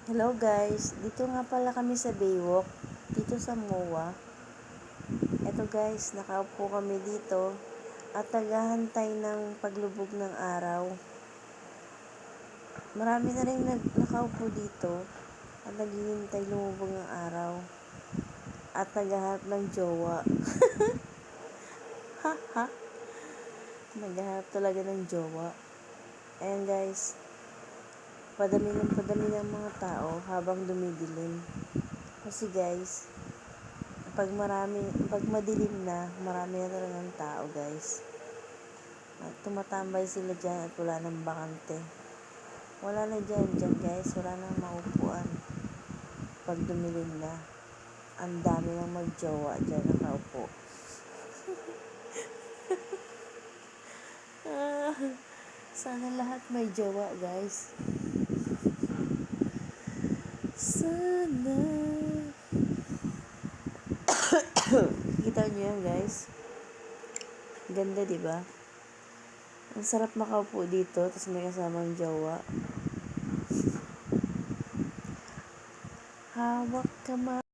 Hello guys, dito nga pala kami sa Baywalk, dito sa MOA. Eto guys, nakaupo kami dito at naghahantay ng paglubog ng araw. Marami na rin nakaupo dito at naghihintay lumubog ng araw at naghahanap ng jowa. Ha ha, naghahanap talaga ng jowa. Ayan guys, padami ng mga tao habang dumidilim. Kasi guys, pag madilim na, marami na talagang tao guys. At tumatambay sila dyan at wala nang bakante. Wala na dyan guys, wala nang maupuan. Pag dumilim na, ang dami nang magjowa dyan nakaupo. Sana lahat may jowa guys. Sana. Kita nyo yan guys. Ganda diba? Ang sarap makaupo dito, tapos may kasamang jowa. Hawak kamay.